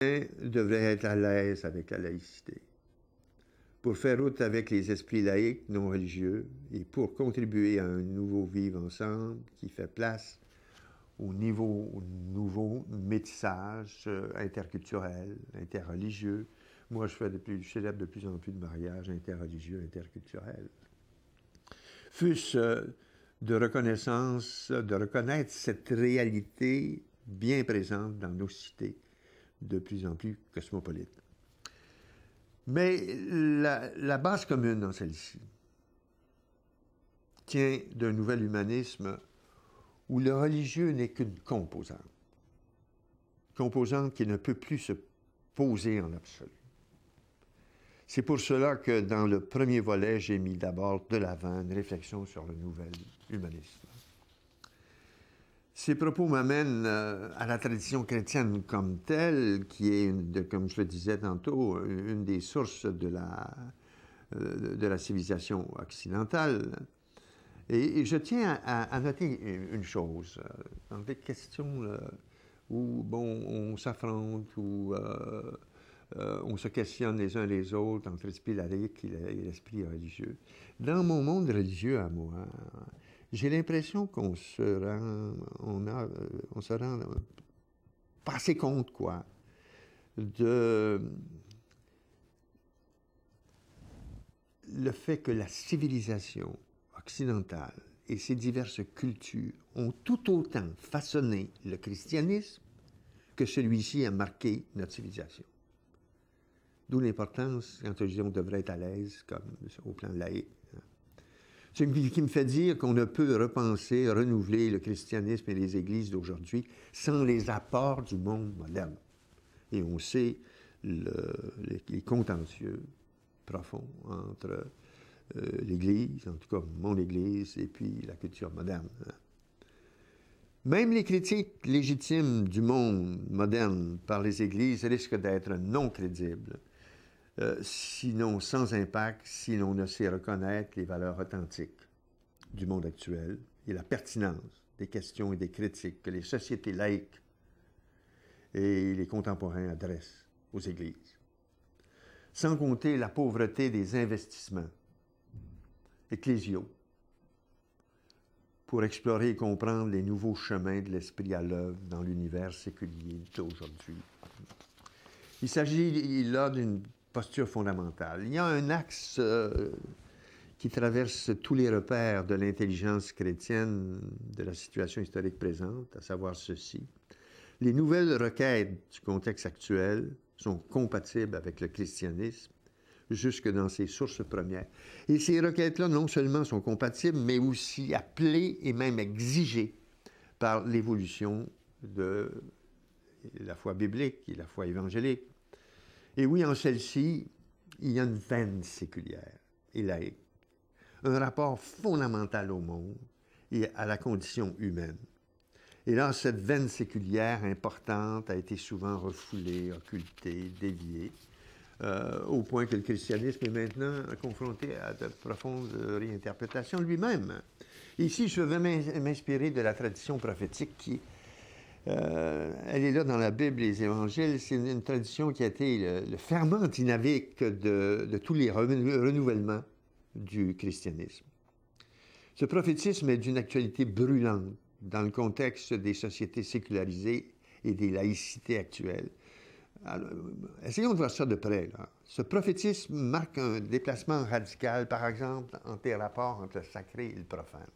devrait être à l'aise avec la laïcité, pour faire route avec les esprits laïcs non religieux et pour contribuer à un nouveau vivre ensemble qui fait place au nouveau métissage interculturel, interreligieux. Moi, je célèbre de plus en plus de mariages interreligieux, interculturels. Fût-ce de reconnaissance, de reconnaître cette réalité bien présente dans nos cités, de plus en plus cosmopolites. Mais la base commune dans celle-ci tient d'un nouvel humanisme où le religieux n'est qu'une composante qui ne peut plus se poser en absolu. C'est pour cela que dans le premier volet, j'ai mis d'abord de l'avant une réflexion sur le nouvel humanisme. Ces propos m'amènent à la tradition chrétienne comme telle, qui est, comme je le disais tantôt, une des sources de la civilisation occidentale. Et je tiens à noter une chose. Dans des questions où, bon, on s'affronte, où on se questionne les uns les autres entre l'esprit laïque et l'esprit religieux. Dans mon monde religieux à moi, j'ai l'impression qu'on se rend pas assez compte, quoi, de le fait que la civilisation occidentale et ses diverses cultures ont tout autant façonné le christianisme que celui-ci a marqué notre civilisation. D'où l'importance, quand je dis on devrait être à l'aise, comme au plan laïque. Ce qui me fait dire qu'on ne peut repenser, renouveler le christianisme et les églises d'aujourd'hui sans les apports du monde moderne. Et on sait les contentieux profonds entre l'Église, en tout cas mon Église, et puis la culture moderne. Même les critiques légitimes du monde moderne par les Églises risquent d'être non crédibles, sinon sans impact, si l'on ne sait reconnaître les valeurs authentiques du monde actuel et la pertinence des questions et des critiques que les sociétés laïques et les contemporains adressent aux Églises. Sans compter la pauvreté des investissements ecclésiaux pour explorer et comprendre les nouveaux chemins de l'esprit à l'œuvre dans l'univers séculier d'aujourd'hui. Il s'agit là d'une posture fondamentale. Il y a un axe qui traverse tous les repères de l'intelligence chrétienne de la situation historique présente, à savoir ceci. Les nouvelles requêtes du contexte actuel sont compatibles avec le christianisme jusque dans ses sources premières. Et ces requêtes-là, non seulement sont compatibles, mais aussi appelées et même exigées par l'évolution de la foi biblique et la foi évangélique. Et oui, en celle-ci, il y a une veine séculière et laïque, un rapport fondamental au monde et à la condition humaine. Et là, cette veine séculière importante a été souvent refoulée, occultée, déviée, au point que le christianisme est maintenant confronté à de profondes réinterprétations lui-même. Ici, je veux m'inspirer de la tradition prophétique qui, elle est là dans la Bible et les évangiles. C'est une tradition qui a été le ferment dynamique de tous les renouvellements du christianisme. Ce prophétisme est d'une actualité brûlante dans le contexte des sociétés sécularisées et des laïcités actuelles. Alors, essayons de voir ça de près, là. Ce prophétisme marque un déplacement radical, par exemple, entre les rapports entre le sacré et le profane.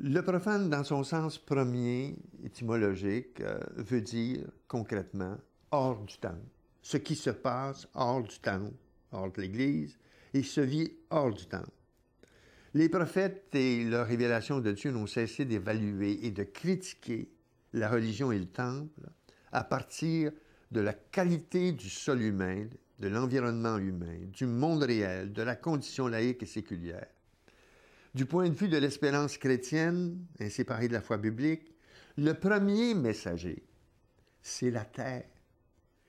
Le profane, dans son sens premier, étymologique, veut dire concrètement hors du temps. Ce qui se passe hors du temps, hors de l'Église, et se vit hors du temps. Les prophètes et leurs révélations de Dieu n'ont cessé d'évaluer et de critiquer la religion et le temple à partir de la qualité du sol humain, de l'environnement humain, du monde réel, de la condition laïque et séculière. Du point de vue de l'espérance chrétienne, inséparée de la foi biblique, le premier messager, c'est la terre,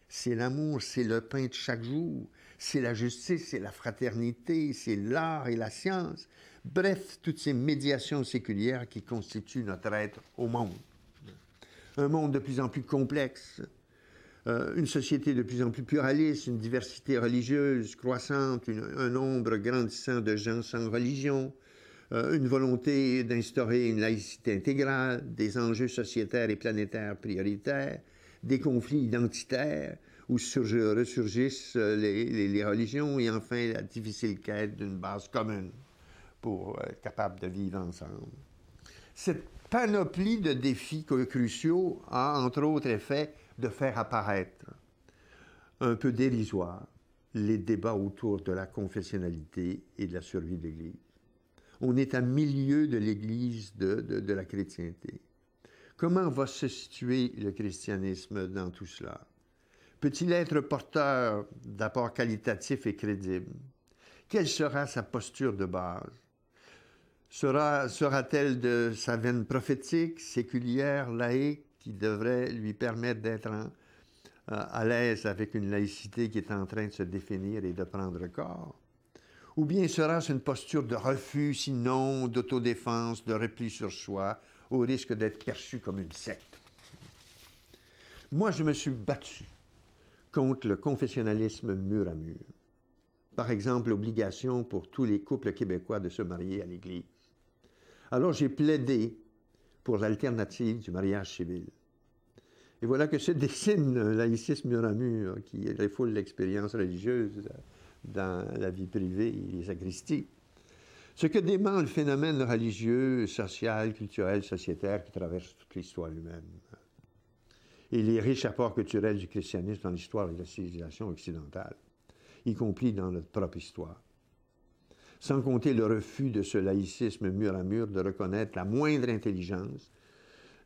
c'est l'amour, c'est le pain de chaque jour, c'est la justice, c'est la fraternité, c'est l'art et la science. Bref, toutes ces médiations séculières qui constituent notre être au monde. Un monde de plus en plus complexe, Une société de plus en plus pluraliste, une diversité religieuse croissante, un nombre grandissant de gens sans religion, une volonté d'instaurer une laïcité intégrale, des enjeux sociétaires et planétaires prioritaires, des conflits identitaires où ressurgissent les religions et enfin la difficile quête d'une base commune pour être capable de vivre ensemble. Cette panoplie de défis cruciaux a entre autres effet de faire apparaître un peu dérisoire les débats autour de la confessionnalité et de la survie de l'Église. On est à milieu de l'Église de la chrétienté. Comment va se situer le christianisme dans tout cela? Peut-il être porteur d'apports qualitatifs et crédibles? Quelle sera sa posture de base? Sera-t-elle de sa veine prophétique, séculière, laïque, qui devrait lui permettre d'être à l'aise avec une laïcité qui est en train de se définir et de prendre corps? Ou bien sera-ce une posture de refus, sinon d'autodéfense, de repli sur soi, au risque d'être perçu comme une secte? Moi, je me suis battu contre le confessionnalisme mur à mur. Par exemple, l'obligation pour tous les couples québécois de se marier à l'Église. Alors, j'ai plaidé pour l'alternative du mariage civil. Et voilà que se dessine un laïcisme mur à mur qui refoule l'expérience religieuse dans la vie privée et les sacristies. Ce que dément le phénomène religieux, social, culturel, sociétaire qui traverse toute l'histoire humaine. Et les riches apports culturels du christianisme dans l'histoire de la civilisation occidentale, y compris dans notre propre histoire. Sans compter le refus de ce laïcisme mur à mur de reconnaître la moindre intelligence,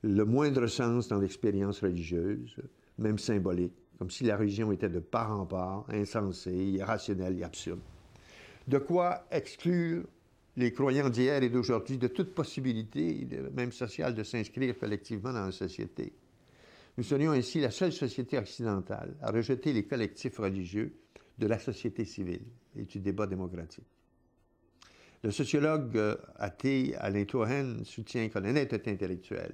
le moindre sens dans l'expérience religieuse, même symbolique, comme si la religion était de part en part, insensée, irrationnelle et absurde. De quoi exclure les croyants d'hier et d'aujourd'hui de toute possibilité, même sociale, de s'inscrire collectivement dans la société. Nous serions ainsi la seule société occidentale à rejeter les collectifs religieux de la société civile et du débat démocratique. Le sociologue athée Alain Touraine soutient que l'honnêteté intellectuelle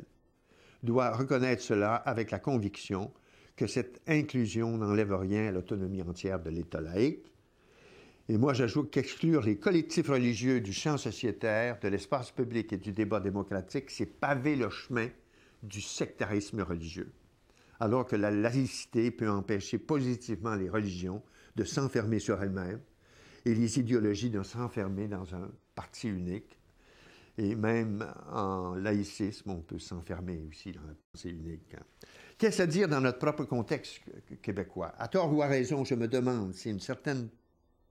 doit reconnaître cela avec la conviction que cette inclusion n'enlève rien à l'autonomie entière de l'État laïque. Et moi, j'ajoute qu'exclure les collectifs religieux du champ sociétaire, de l'espace public et du débat démocratique, c'est paver le chemin du sectarisme religieux, alors que la laïcité peut empêcher positivement les religions de s'enfermer sur elles-mêmes et les idéologies de s'enfermer dans un parti unique. Et même en laïcisme, on peut s'enfermer aussi dans la pensée unique. Qu'est-ce à dire dans notre propre contexte québécois? À tort ou à raison, je me demande si une certaine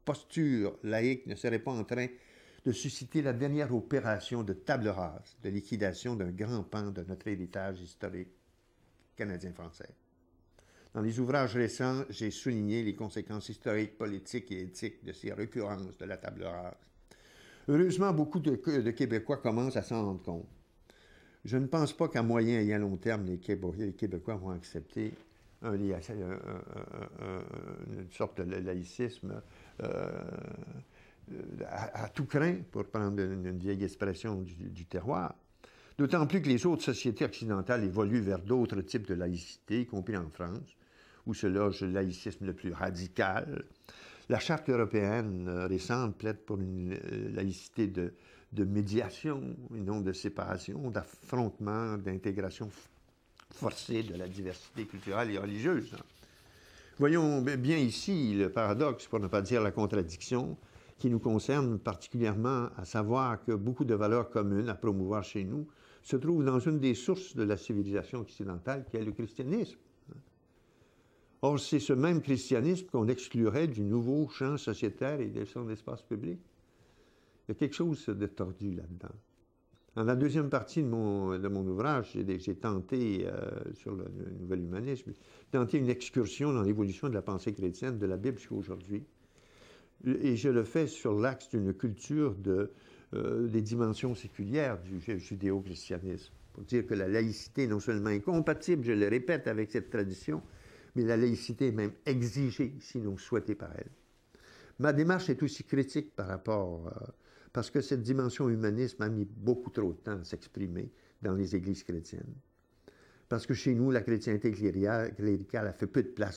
posture laïque ne serait pas en train de susciter la dernière opération de table rase, de liquidation d'un grand pan de notre héritage historique canadien-français. Dans les ouvrages récents, j'ai souligné les conséquences historiques, politiques et éthiques de ces recurrences de la table rase. Heureusement, beaucoup de Québécois commencent à s'en rendre compte. Je ne pense pas qu'à moyen et à long terme, les Québécois vont accepter une sorte de laïcisme à tout crin, pour prendre une vieille expression du terroir. D'autant plus que les autres sociétés occidentales évoluent vers d'autres types de laïcité, y compris en France, où se loge le laïcisme le plus radical. La Charte européenne récente plaide pour une laïcité de médiation et non de séparation, d'affrontement, d'intégration forcée de la diversité culturelle et religieuse. Voyons bien ici le paradoxe, pour ne pas dire la contradiction, qui nous concerne particulièrement, à savoir que beaucoup de valeurs communes à promouvoir chez nous se trouvent dans une des sources de la civilisation occidentale, qui est le christianisme. Or, c'est ce même christianisme qu'on exclurait du nouveau champ sociétaire et de son espace public. Il y a quelque chose de tordu là-dedans. Dans la deuxième partie de mon ouvrage, j'ai tenté, sur le nouvel humanisme, tenté une excursion dans l'évolution de la pensée chrétienne de la Bible jusqu'à aujourd'hui. Et je le fais sur l'axe d'une culture des dimensions séculières du judéo-christianisme. Pour dire que la laïcité est non seulement incompatible, je le répète, avec cette tradition, mais la laïcité est même exigée, sinon souhaitée par elle. Ma démarche est aussi critique par rapport, parce que cette dimension humanisme a mis beaucoup trop de temps à s'exprimer dans les églises chrétiennes. parce que chez nous, la chrétienté cléricale a fait peu de place